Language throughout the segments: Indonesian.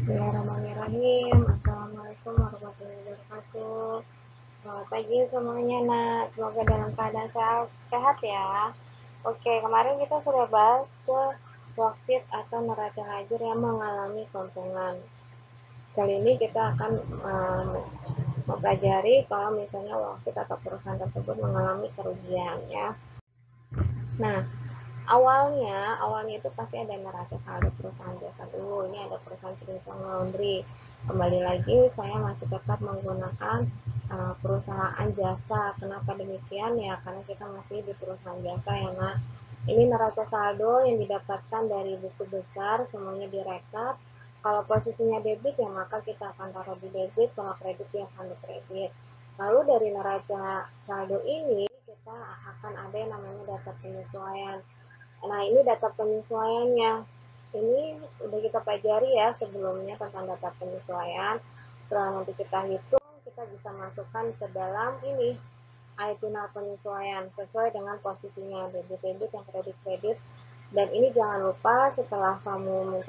Bismillahirrahmanirrahim. Assalamualaikum warahmatullahi wabarakatuh. Selamat pagi semuanya, nak. Semoga dalam keadaan sehat ya. Oke, kemarin kita sudah bahas ke worksheet atau neraca lajur yang mengalami keuntungan. Kali ini kita akan mempelajari kalau misalnya worksheet atau perusahaan tersebut mengalami kerugian ya. Nah, awalnya itu pasti ada neraca saldo perusahaan jasa dulu. Ini ada perusahaan Princeton Laundry. Kembali lagi saya masih tetap menggunakan perusahaan jasa. Kenapa demikian ya? Karena kita masih di perusahaan jasa ya, nak. Ini neraca saldo yang didapatkan dari buku besar, semuanya direkap. Kalau posisinya debit ya maka kita akan taruh di debit, kalau kredit ya akan di kredit. Lalu dari neraca saldo ini kita akan ada yang namanya data penyesuaian. Nah, ini data penyesuaiannya. Ini udah kita pelajari ya sebelumnya tentang data penyesuaian. Setelah nanti kita hitung, kita bisa masukkan ke dalam ini itinar penyesuaian sesuai dengan posisinya debit-debit yang kredit-kredit. Dan ini jangan lupa setelah kamu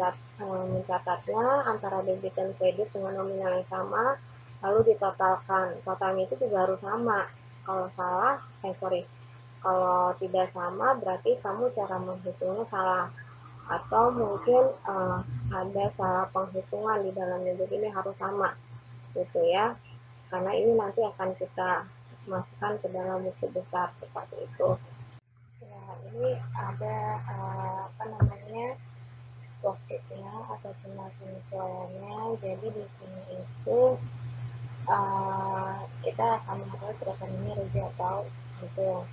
mencatatnya antara debit dan kredit dengan nominal yang sama, lalu ditotalkan. Totalnya itu juga harus sama. Kalau salah, kalau tidak sama berarti kamu cara menghitungnya salah, atau mungkin ada salah penghitungan di dalamnya. Jadi ini harus sama gitu ya, karena ini nanti akan kita masukkan ke dalam buku besar seperti itu ya. Ini ada apa namanya, worksheetnya atau penyesuaiannya. Jadi di sini itu kita akan mengetahui perusahaan ini rugi atau untung.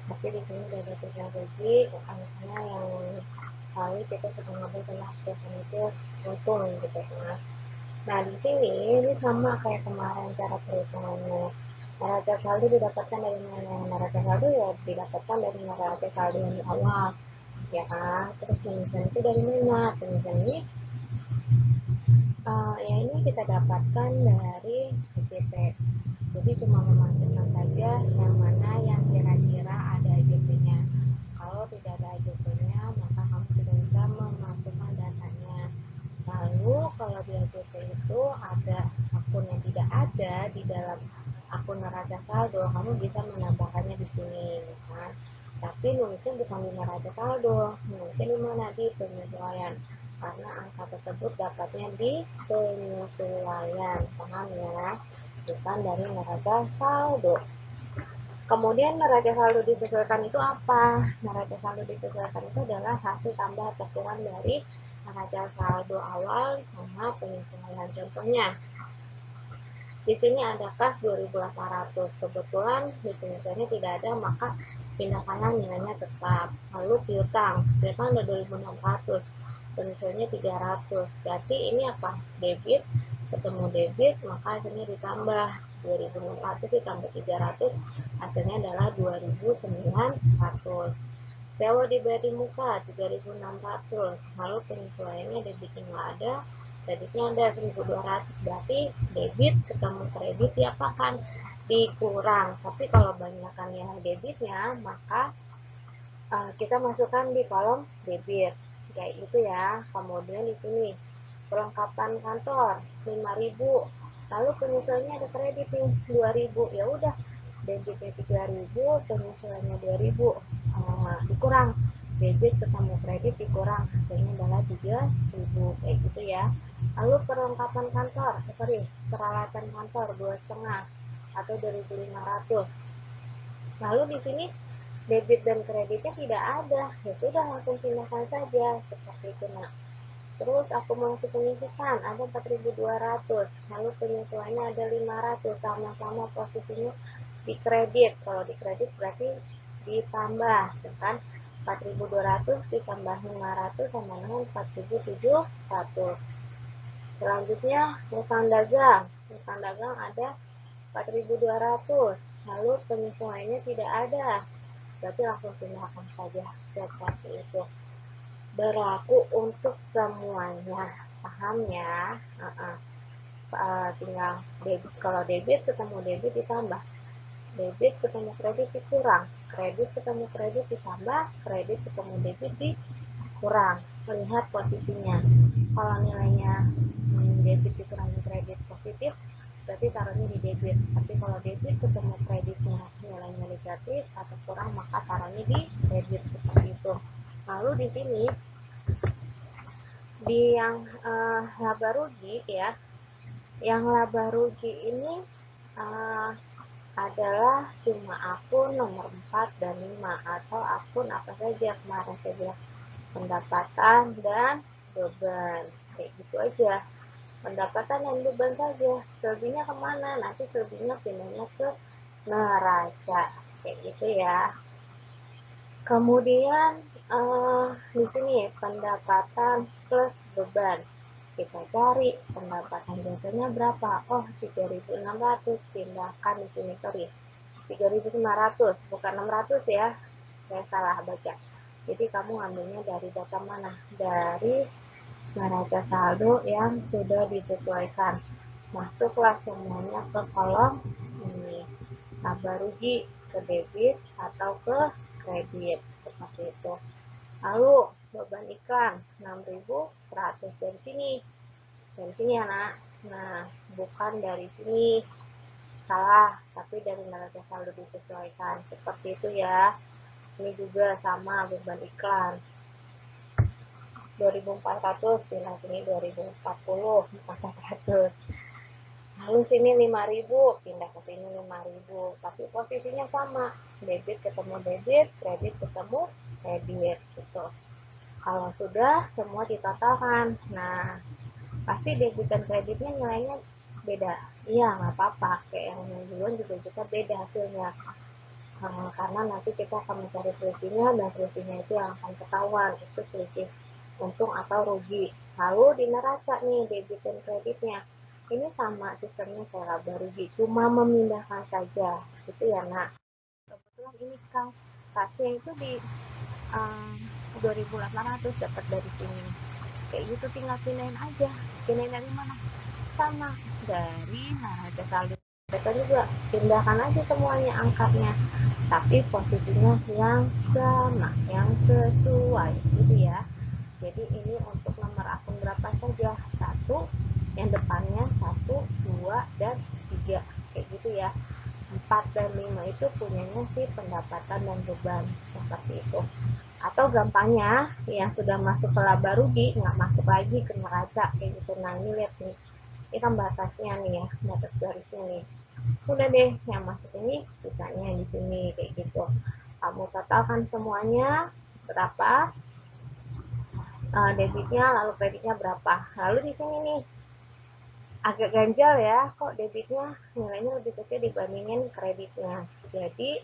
Tapi di sini udah ada tujuan rugi, misalnya yang kali kita sedang ngambil tentang perusahaan itu untung gitu kan. Nah di sini ini sama kayak kemarin cara perhitungannya. Neraca saldo didapatkan dari mana? Neraca saldo ya didapatkan dari neraca saldo yang di awal, ya kan. Terus penyusunan itu dari mana? Penyusunan ini ya ini kita dapatkan dari EJP. Jadi cuma memasukkan saja yang mana yang kira-kira ada EJP-nya. Kalau tidak ada EJP-nya, maka kamu tidak bisa memasukkan datanya. Lalu kalau di EJP itu ada akun yang tidak ada di dalam akun neraca saldo, kamu bisa menambahkannya di sini, kan? Tapi nulisnya bukan di neraca saldo, nulisnya di mana? Di penyesuaian. Karena angka tersebut dapatnya di penyesuaian, paham ya? Bukan dari neraca saldo. Kemudian neraca saldo disesuaikan itu apa? Neraca saldo disesuaikan itu adalah hasil tambah atau kurang dari neraca saldo awal sama penyesuaian. Contohnya, di sini ada kas 2.800. Kebetulan di penyesuaiannya tidak ada, maka pindahkanlah nilainya tetap. Lalu piutang ada 2.600. Penyesuaiannya 300. Berarti ini apa? Debit ketemu debit, maka hasilnya ditambah 2.600 ditambah 300, hasilnya adalah 2.900. Sewa dibayar di muka 3.600, lalu penyesuaiannya debitnya nggak ada, kreditnya ada 1.200. Berarti debit ketemu kredit diapakan? Dikurang. Tapi kalau banyakkan yang debitnya, maka kita masukkan di kolom debit kayak gitu ya. Kemudian di sini perlengkapan kantor 5.000, lalu penyesuaiannya ada kredit nih 2.000, ya udah debitnya 3.000, penyesuaiannya 2.000, dikurang debit ketemu kredit dikurang, hasilnya adalah 3.000 kayak gitu ya. Lalu perlengkapan kantor, peralatan kantor 2,5 atau 2.500. Lalu di sini debit dan kreditnya tidak ada, ya sudah langsung pindahkan saja seperti itu. Nah, terus akumulasi penyisihan ada 4.200, lalu penyesuaiannya ada 500, sama-sama posisinya di kredit. Kalau di kredit berarti ditambah, kan? 4.200 ditambah 500 sama dengan 4.700. Selanjutnya utang dagang. Utang dagang ada 4.200, lalu penyesuaiannya tidak ada, berarti langsung pindahkan saja seperti itu. Berlaku untuk semuanya, paham ya? Tinggal debit, kalau debit ketemu debit ditambah, debit ketemu kredit dikurang, kredit ketemu kredit ditambah, kredit ketemu debit dikurang. melihat posisinya. Kalau nilainya debit dikurangi kredit positif, berarti taruhnya di debit. Tapi kalau debit ketemu kreditnya nilainya negatif atau kurang, maka taruhnya di debit seperti itu. Lalu di sini di yang laba rugi ya, yang laba rugi ini uh, adalah cuma akun nomor 4 dan 5 atau akun apa saja kemarin saya bilang, pendapatan dan beban, kayak gitu aja. Pendapatan dan beban saja, selebihnya kemana? Nanti selebihnya pindahnya ke neraca, kayak gitu ya. Kemudian di sini pendapatan plus beban, kita cari pendapatan biasanya berapa. Oh, 3.600, pindahkan di sini, sorry, 3.900 bukan 600 ya, saya salah baca. Jadi kamu ambilnya dari data mana? Dari neraca saldo yang sudah disesuaikan. Masuklah semuanya ke kolom ini, laba rugi ke debit atau ke kredit seperti itu. Lalu beban iklan 6.100 dari sini. Dari sini ya, Nak. Nah, bukan dari sini. Salah, tapi dari neraca saldo disesuaikan. Seperti itu ya. Ini juga sama beban iklan. 2.400, pindah sini 2.040, 400. Lalu sini 5.000, pindah ke sini 5.000. Tapi posisinya sama, debit ketemu debit, kredit ketemu kredit gitu. Kalau sudah semua ditotalkan, nah pasti debit dan kreditnya nilainya beda. Iya, nggak apa-apa, kayak yang duluan juga kita beda hasilnya. Karena nanti kita akan mencari selisihnya, dan selisihnya itu yang akan ketahuan, itu selisih untung atau rugi. Lalu di neraca nih, debit dan kreditnya, ini sama sistemnya kayak laba rugi, cuma memindahkan saja, gitu ya nak. Kebetulan ini kasnya itu di um, 2.800 dapat dari sini, kayak gitu, tinggal pindahin aja. Pindahin dari mana? Sama dari neraca saldo kita juga, pindahkan aja semuanya angkatnya, tapi posisinya yang sama, yang sesuai gitu ya. Jadi ini untuk nomor akun berapa saja, satu, yang depannya 1, 2, dan 3, kayak gitu ya. 4 dan 5 itu punyanya si pendapatan dan beban, seperti itu. Atau gampangnya yang sudah masuk ke laba rugi nggak masuk lagi ke neraca, kayak gitu. Nah ini lihat nih, ini kan batasnya nih ya, batas garisnya nih. Udah deh, yang masuk ini sisanya di sini, kayak gitu. Kamu totalkan semuanya berapa, debitnya lalu kreditnya berapa. Lalu di sini nih agak ganjal ya, kok debitnya nilainya lebih kecil dibandingin kreditnya. Jadi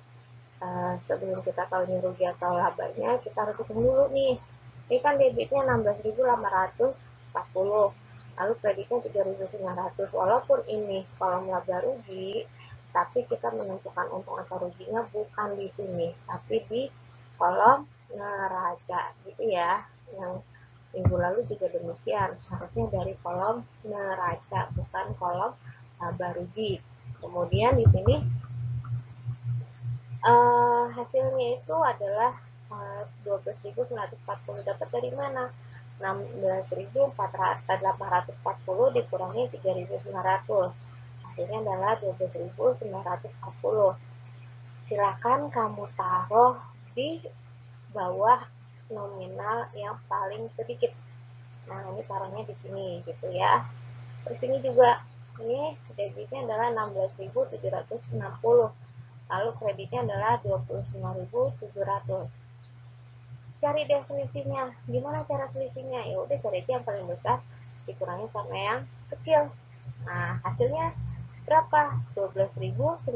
sebelum kita tahu ini rugi atau labanya, kita harus hitung dulu nih. Ini kan debitnya 16.840, lalu kreditnya 3.900. Walaupun ini kolom laba rugi, tapi kita menentukan untung atau ruginya bukan di sini, tapi di kolom neraca gitu ya. Yang minggu lalu juga demikian, harusnya dari kolom neraca bukan kolom laba rugi. Kemudian di sini hasilnya itu adalah 12.940, dapat dari mana? 16.840 dikurangi 3.900, hasilnya adalah 12.940. Silakan kamu taruh di bawah nominal yang paling sedikit. Nah, ini taruhnya di sini gitu ya. Terus ini juga, ini debitnya adalah 16.760, lalu kreditnya adalah 29.700. Cari deh selisihnya. Gimana cara selisihnya? Ya udah, cari aja yang paling besar dikurangi sama yang kecil. Nah, hasilnya berapa? 12.940.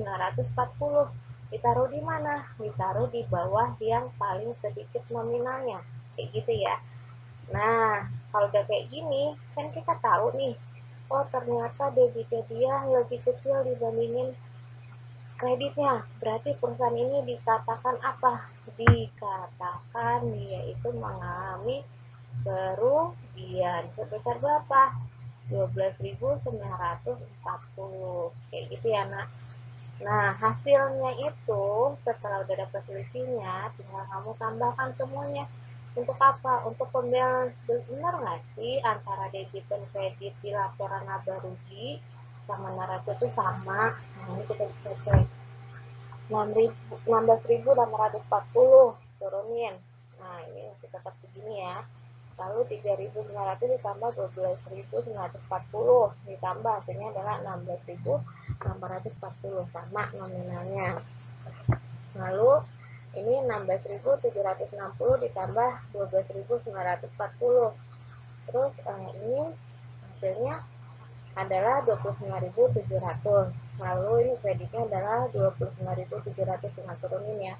Ditaruh di mana? Ditaruh di bawah yang paling sedikit nominalnya. Kayak gitu ya. Nah, kalau udah kayak gini, kan kita tahu nih, oh ternyata debitnya dia lebih kecil dibandingin kreditnya. Berarti perusahaan ini dikatakan apa? Dikatakan dia itu mengalami kerugian sebesar berapa? 12.940, kayak gitu ya nak. Nah, hasilnya itu setelah udah dapat selisihnya, tinggal kamu tambahkan semuanya. Untuk apa? Untuk pembelaan benar nggak sih antara debit dan kredit di laporan laba rugi sama neraca itu sama? Nah, ini kita bisa cek. 16.640 turunin. Nah, ini masih tetap begini ya. Lalu 3.900 ditambah 12.940 ditambah hasilnya adalah 16.640 sama nominalnya. Lalu ini 16.760 ditambah 12.940. Terus ini hasilnya adalah 29.700. Lalu ini kreditnya adalah 29.700 dengan turunin ya.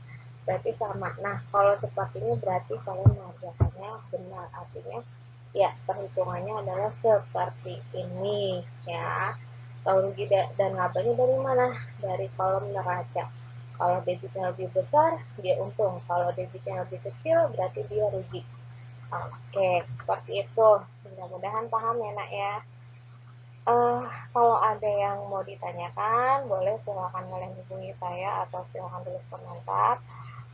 Berarti sama. Nah, kalau seperti ini berarti kalian mengerjakannya benar. Artinya ya perhitungannya adalah seperti ini ya. Tahu rugi dan labanya dari mana? Dari kolom neraca. Kalau debitnya lebih besar, dia untung. Kalau debitnya lebih kecil, berarti dia rugi. Oke, seperti itu. Mudah-mudahan paham ya, Nak ya. Uh, Kalau ada yang mau ditanyakan, boleh silakan kalian hubungi saya atau silakan tulis komentar.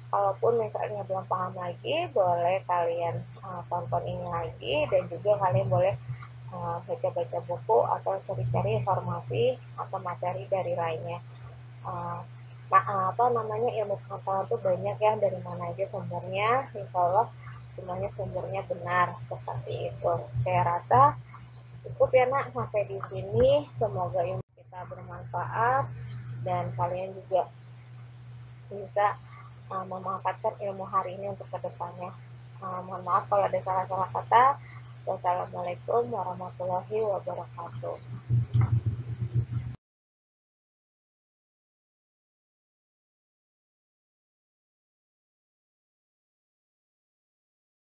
Kalaupun misalnya belum paham lagi, boleh kalian tonton ini lagi dan juga kalian boleh baca-baca buku atau cari-cari informasi atau materi dari lainnya. Uh, apa namanya ilmu pengetahuan itu banyak ya, dari mana aja sumbernya. Insya Allah semuanya sumbernya benar seperti itu. Saya rasa cukup ya nak sampai di sini. Semoga ilmu kita bermanfaat dan kalian juga bisa memanfaatkan ilmu hari ini untuk kedepannya. Mohon maaf kalau ada salah-salah kata. Wassalamualaikum warahmatullahi wabarakatuh.